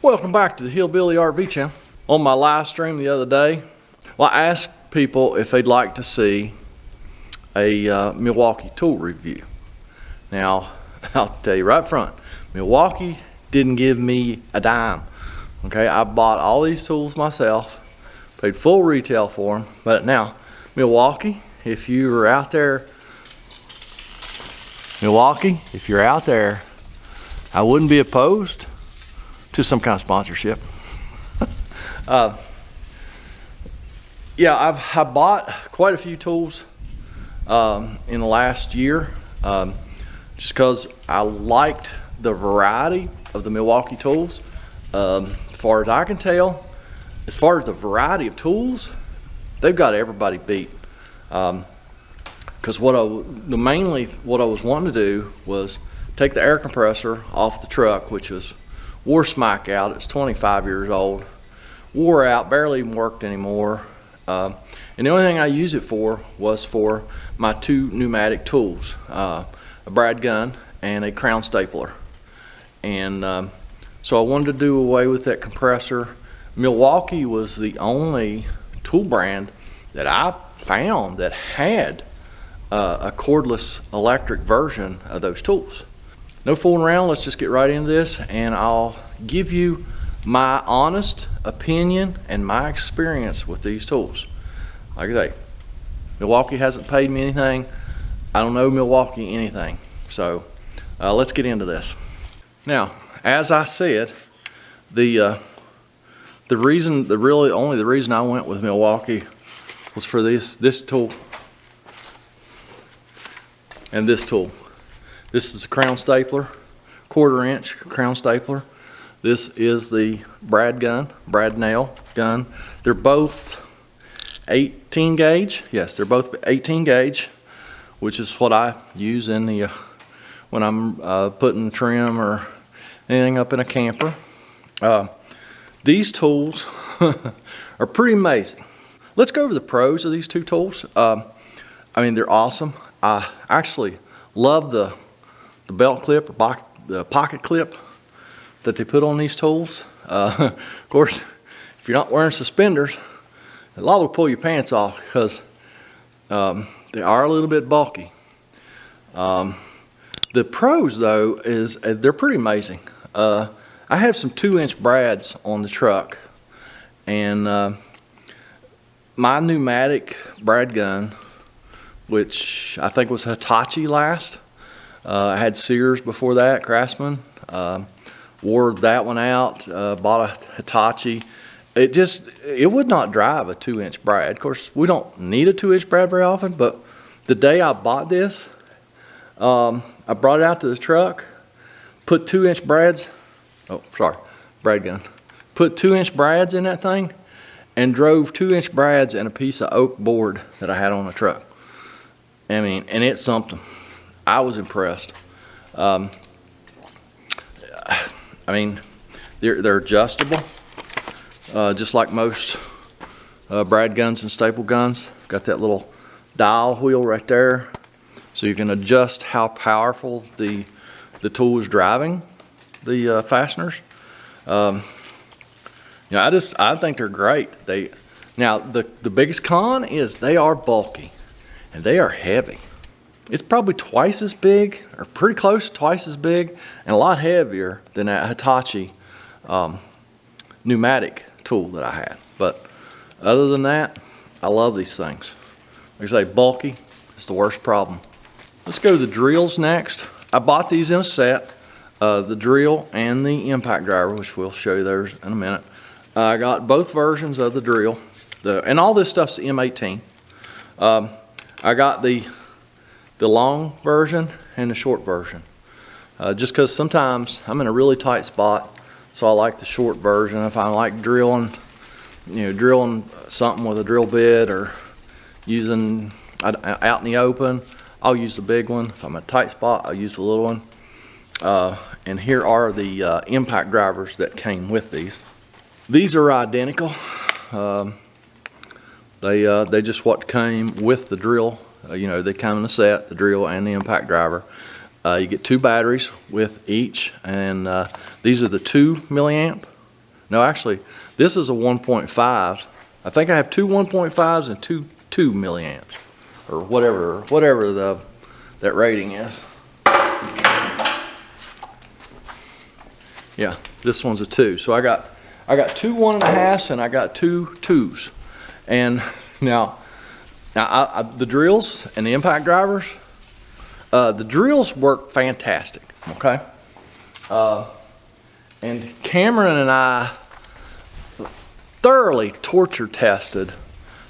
Welcome back to the Hillbilly RV channel. On my live stream the other day, I asked people if they'd like to see a Milwaukee tool review. Now, I'll tell you right front, Milwaukee didn't give me a dime. Okay, I bought all these tools myself, paid full retail for them. But now, Milwaukee, if you're out there, I wouldn't be opposed to some kind of sponsorship. Yeah, I've bought quite a few tools in the last year, just because I liked the variety of the Milwaukee tools. As far as I can tell, as far as the variety of tools, they've got everybody beat. Because mainly what I was wanting to do was take the air compressor off the truck, which was wore smack out. It's 25 years old, wore out, barely even worked anymore. And the only thing I used it for was for my two pneumatic tools, a brad gun and a crown stapler. And so I wanted to do away with that compressor. Milwaukee was the only tool brand that I found that had a cordless electric version of those tools. No fooling around, let's just get right into this, and I'll give you my honest opinion and my experience with these tools. Like I say, Milwaukee hasn't paid me anything. I don't owe Milwaukee anything. So let's get into this. Now, as I said, the reason I went with Milwaukee was for this tool and this tool. This is a crown stapler, 1/4 inch crown stapler. This is the brad nail gun. They're both 18 gauge. Yes, they're both 18 gauge, which is what I use in the when I'm putting trim or anything up in a camper. These tools are pretty amazing. Let's go over the pros of these two tools. I mean, they're awesome. I actually love the belt clip or the pocket clip that they put on these tools. Of course, if you're not wearing suspenders, a lot will pull your pants off because they are a little bit bulky. The pros though is they're pretty amazing. I have some 2-inch brads on the truck, and my pneumatic brad gun, which I think was Hitachi last. I had Sears before that, Craftsman. Wore that one out, bought a Hitachi. It would not drive a 2-inch brad. Of course, we don't need a 2-inch brad very often, but the day I bought this, I brought it out to the truck, put 2-inch brads, brad gun. Put 2-inch brads in that thing and drove 2-inch brads and a piece of oak board that I had on the truck. I mean, and it's something. I was impressed. I mean, they're adjustable, just like most brad guns and staple guns. Got that little dial wheel right there, so you can adjust how powerful the tool is driving the fasteners. I think they're great. Now the biggest con is they are bulky and they are heavy. It's probably twice as big, or pretty close to twice as big, and a lot heavier than that Hitachi pneumatic tool that I had. But other than that, I love these things. Like I say, bulky is the worst problem. Let's go to the drills next. I bought these in a set, the drill and the impact driver, which we'll show you those in a minute. I got both versions of the drill, and all this stuff's M18. I got the long version and the short version, just because sometimes I'm in a really tight spot, so I like the short version. If I like drilling something with a drill bit or using out in the open, I'll use the big one. If I'm in a tight spot, I'll use the little one. And here are the impact drivers that came with these. These are identical. They just what came with the drill. They come in a set, the drill and the impact driver. You get 2 batteries with each, and these are the 2 milliamp No, actually, this is a 1.5. I think I have two 1.5s and two 2 milliamps, or whatever that rating is. Yeah, this one's a 2. So I got two 1.5s and I got two 2s. And now the drills and the impact drivers, the drills work fantastic. Okay. And Cameron and I thoroughly torture tested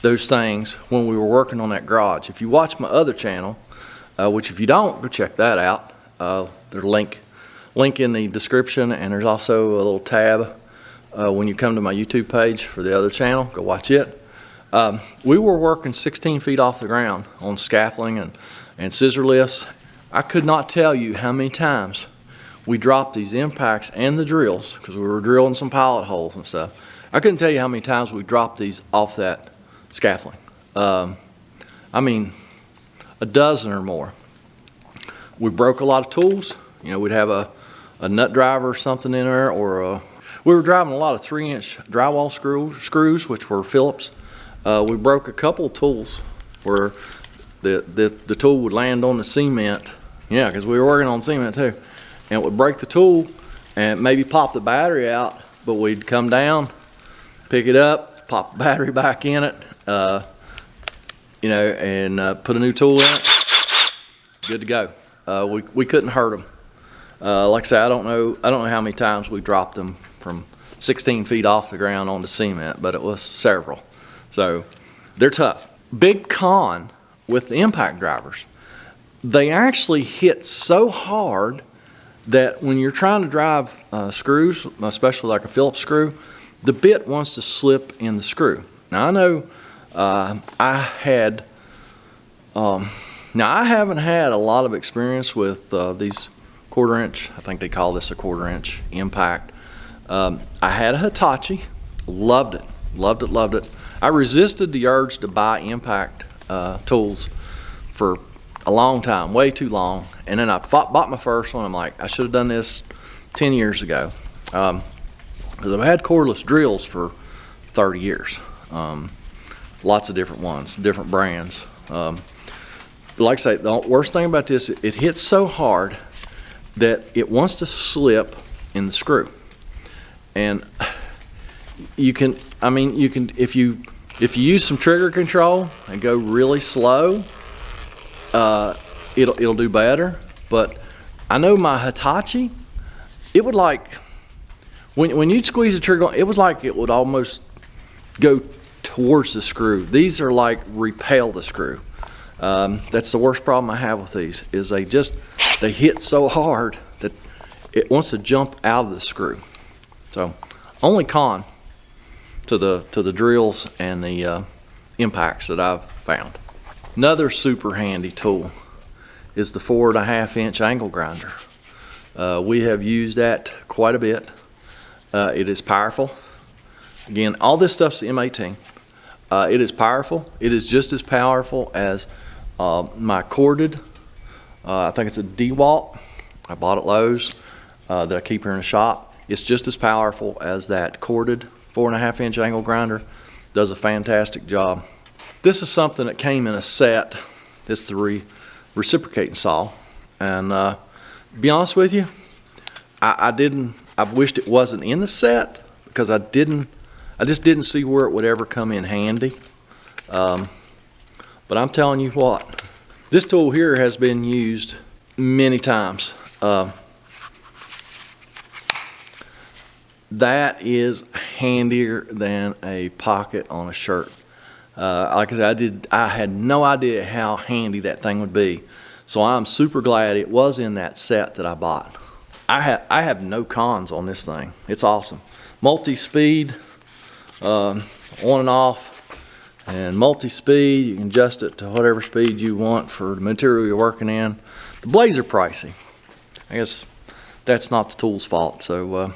those things when we were working on that garage. If you watch my other channel, which if you don't, go check that out. There's a link in the description, and there's also a little tab when you come to my YouTube page for the other channel. Go watch it. We were working 16 feet off the ground on scaffolding and scissor lifts. I could not tell you how many times we dropped these impacts and the drills, because we were drilling some pilot holes and stuff. I couldn't tell you how many times we dropped these off that scaffolding. I mean, a dozen or more. We broke a lot of tools. You know, we'd have a nut driver or something in there, or we were driving a lot of 3-inch drywall screws, which were Phillips. We broke a couple of tools where the tool would land on the cement. Yeah, because we were working on cement too. And it would break the tool and maybe pop the battery out, but we'd come down, pick it up, pop the battery back in it, you know, and put a new tool in it. Good to go. We couldn't hurt them. Like I said, I don't know how many times we dropped them from 16 feet off the ground onto cement, but it was several. So they're tough. Big con with the impact drivers, they actually hit so hard that when you're trying to drive screws, especially like a Phillips screw, the bit wants to slip in the screw. Now I know I haven't had a lot of experience with these 1/4 inch, I think they call this a 1/4 inch impact. I had a Hitachi, loved it. I resisted the urge to buy impact tools for a long time, way too long. And then I bought my first one. I'm like, I should have done this 10 years ago. Because I've had cordless drills for 30 years. Lots of different ones, different brands. But like I say, the worst thing about this, it hits so hard that it wants to slip in the screw. And you can, if you use some trigger control and go really slow, it'll do better. But I know my Hitachi, it would like, when you'd squeeze the trigger, it was like it would almost go towards the screw. These are like repel the screw. That's the worst problem I have with these, is they hit so hard that it wants to jump out of the screw. So only con to the drills and the impacts that I've found. Another super handy tool is the 4.5 inch angle grinder. We have used that quite a bit. It is powerful. Again, all this stuff's M18. It is powerful. It is just as powerful as my corded, I think it's a DeWalt. I bought at Lowe's that I keep here in the shop. It's just as powerful as that corded 4.5 inch angle grinder. Does a fantastic job. This is something that came in a set. It's the reciprocating saw. And to be honest with you, I wished it wasn't in the set, because I just didn't see where it would ever come in handy. But I'm telling you what, this tool here has been used many times. That is handier than a pocket on a shirt. Like I said, I had no idea how handy that thing would be. So I'm super glad it was in that set that I bought. I have no cons on this thing. It's awesome. Multi-speed, on and off, and multi-speed. You can adjust it to whatever speed you want for the material you're working in. The blades are pricey. I guess that's not the tool's fault. So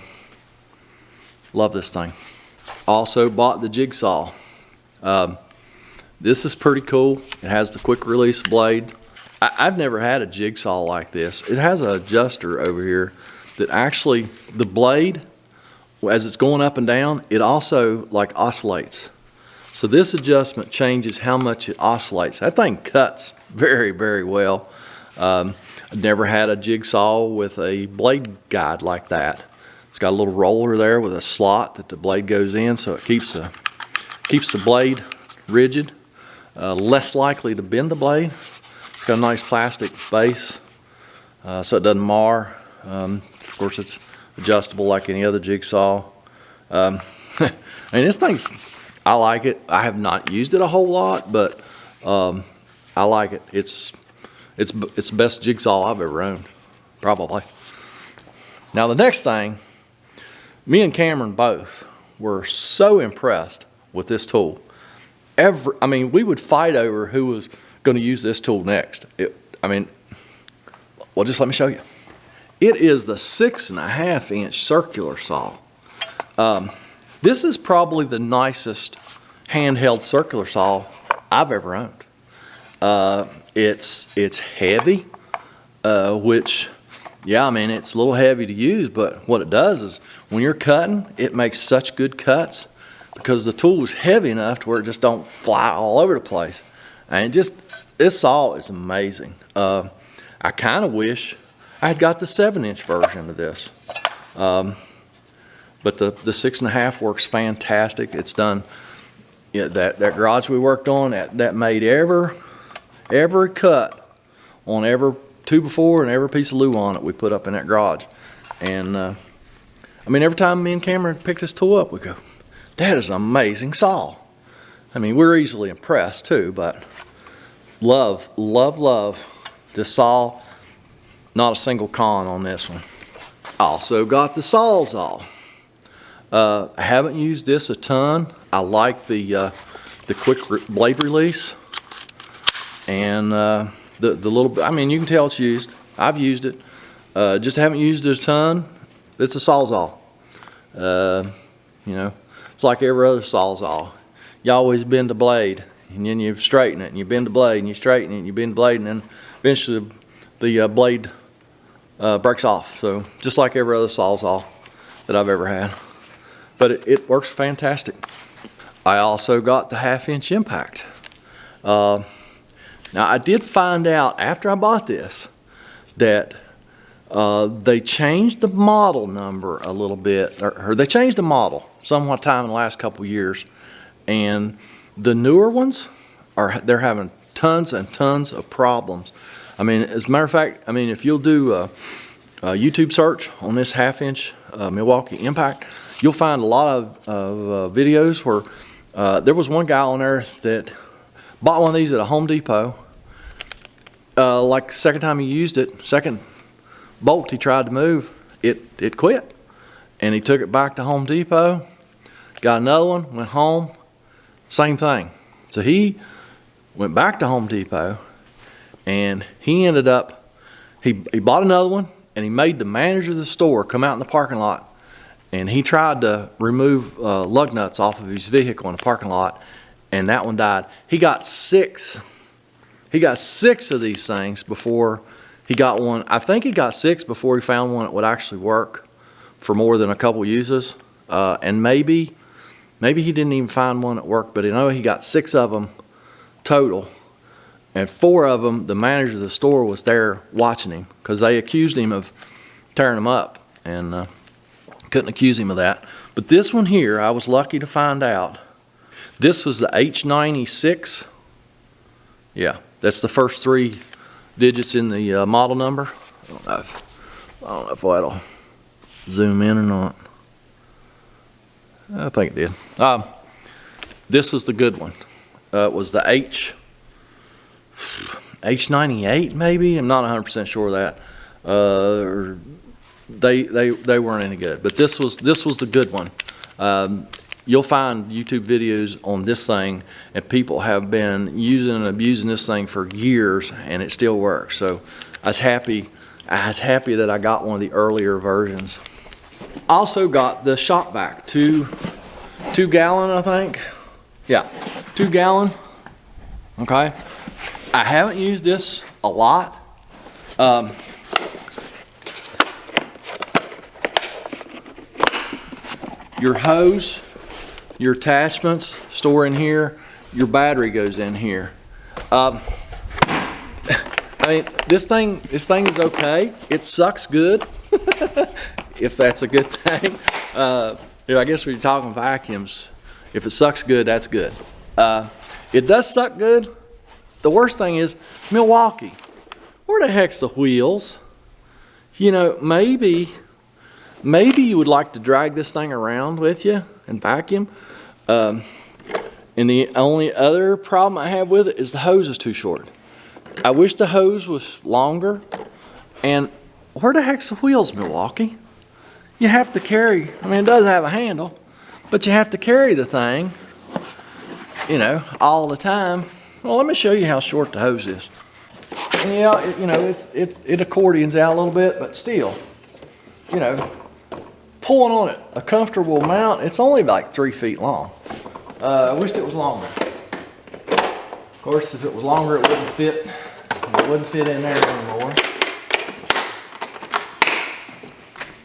love this thing. Also bought the jigsaw. This is pretty cool. It has the quick release blade. I've never had a jigsaw like this. It has an adjuster over here that actually, the blade as it's going up and down, it also like oscillates. So this adjustment changes how much it oscillates. That thing cuts very, very well. I've never had a jigsaw with a blade guide like that. It's got a little roller there with a slot that the blade goes in, so it keeps the blade rigid, less likely to bend the blade. It's got a nice plastic base, so it doesn't mar. Of course, it's adjustable like any other jigsaw. I mean, this thing's, I like it. I have not used it a whole lot, but I like it. It's the best jigsaw I've ever owned, probably. Now the next thing, me and Cameron both were so impressed with this tool. I mean, we would fight over who was going to use this tool next. Well, just let me show you. It is the 6.5 inch circular saw. This is probably the nicest handheld circular saw I've ever owned. It's heavy, which, yeah, I mean, it's a little heavy to use, but what it does is when you're cutting, it makes such good cuts because the tool is heavy enough to where it just don't fly all over the place. And this saw is amazing. I kind of wish I had got the 7-inch version of this. But the 6.5 works fantastic. It's done, yeah, that garage we worked on, that made every cut on every 2x4 and every piece of loo on it we put up in that garage. And I mean, every time me and Cameron pick this tool up, we go, that is an amazing saw. I mean, we're easily impressed too, but love this saw. Not a single con on this one. I also got the Sawzall. I haven't used this a ton. I like the quick blade release, and the little. I mean, you can tell it's used. I've used it. Just haven't used it a ton. It's a Sawzall. You know, it's like every other Sawzall. You always bend the blade, and then you straighten it, and you bend the blade, and you straighten it, and you bend the blade, and then eventually the blade breaks off. So just like every other Sawzall that I've ever had. But it works fantastic. I also got the 1/2 inch impact. Now I did find out after I bought this that they changed the model number a little bit, or they changed the model somewhat time in the last couple years, and the newer ones they're having tons and tons of problems. I mean, as a matter of fact, I mean, if you'll do a YouTube search on this 1/2 inch Milwaukee Impact, you'll find a lot of videos where there was one guy on there that bought one of these at a Home Depot. Like the second time he used it, second bolt he tried to move, it quit. And he took it back to Home Depot, got another one, went home, same thing. So he went back to Home Depot, and he ended up, he bought another one, and he made the manager of the store come out in the parking lot, and he tried to remove lug nuts off of his vehicle in the parking lot, and that one died. He got six of these things before he got one. I think he got 6 before he found one that would actually work for more than a couple uses. And maybe he didn't even find one that worked, but I know he got 6 of them total. And 4 of them, the manager of the store was there watching him because they accused him of tearing them up, and couldn't accuse him of that. But this one here, I was lucky to find out. This was the H96. Yeah, that's the first 3 digits in the model number. I don't know if that'll zoom in or not. I think it did. This is the good one. It was the H98 maybe. I'm not 100% sure of that. They weren't any good, but this was the good one. You'll find YouTube videos on this thing, and people have been using and abusing this thing for years, and it still works. So I was happy that I got one of the earlier versions. Also got the shop vac, 2 gallon, I think. Yeah, 2 gallon. Okay. I haven't used this a lot. Your hose, your attachments store in here. Your battery goes in here. I mean, this thing is okay. It sucks good, if that's a good thing. I guess when you're talking vacuums, if it sucks good, that's good. It does suck good. The worst thing is Milwaukee. Where the heck's the wheels? You know, maybe you would like to drag this thing around with you and vacuum. And the only other problem I have with it is the hose is too short. I wish the hose was longer. And where the heck's the wheels, Milwaukee? You have to carry, I mean, it does have a handle, but you have to carry the thing, you know, all the time. Well, let me show you how short the hose is. And yeah, you know, it accordions out a little bit, but still, you know, pulling on it a comfortable amount, it's only like 3 feet long. I wished it was longer. Of course, if it was longer, it wouldn't fit. It wouldn't fit in there anymore.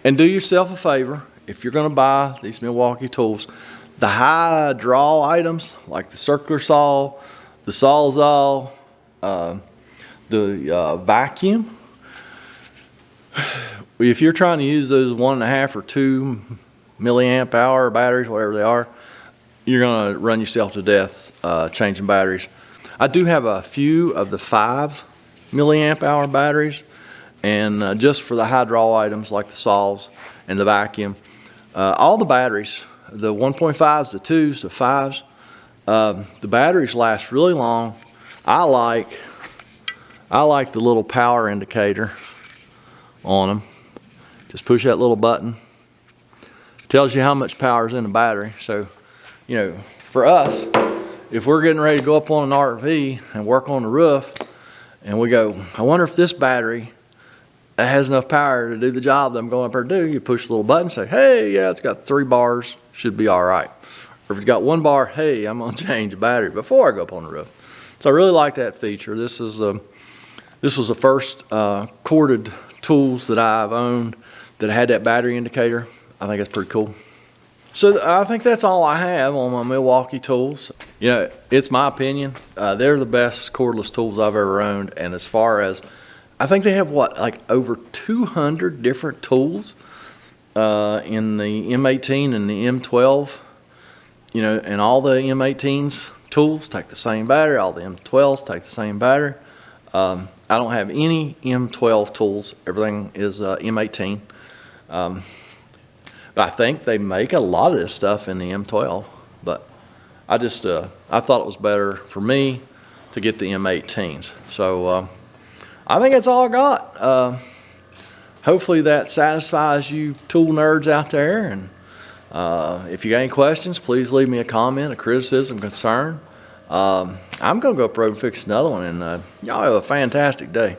And do yourself a favor, if you're going to buy these Milwaukee tools, the high draw items like the circular saw, the sawzall, the vacuum, if you're trying to use those 1.5 or 2 milliamp hour batteries, whatever they are, you're going to run yourself to death changing batteries. I do have a few of the 5 milliamp hour batteries, and just for the high draw items like the saws and the vacuum, all the batteries, the 1.5s, the 2s, the 5s, the batteries last really long. I like the little power indicator on them. Just push that little button. It tells you how much power is in the battery. So, you know, for us, if we're getting ready to go up on an RV and work on the roof, and we go, I wonder if this battery has enough power to do the job that I'm going up there to do, you push the little button, say, hey, yeah, it's got 3 bars, should be all right. Or if it's got 1 bar, hey, I'm gonna change the battery before I go up on the roof. So I really like that feature. This was the first corded tools that I've owned that had that battery indicator. I think that's pretty cool. So I think that's all I have on my Milwaukee tools. You know, it's my opinion. They're the best cordless tools I've ever owned. And as far as, I think they have what, like over 200 different tools in the M18 and the M12. You know, and all the M18's tools take the same battery. All the M12s take the same battery. I don't have any M12 tools. Everything is M18. But I think they make a lot of this stuff in the M12. But I just, I thought it was better for me to get the M18s. So I think that's all I got. Hopefully that satisfies you tool nerds out there. And if you got any questions, please leave me a comment, a criticism, concern. I'm going to go up the road and fix another one. And y'all have a fantastic day.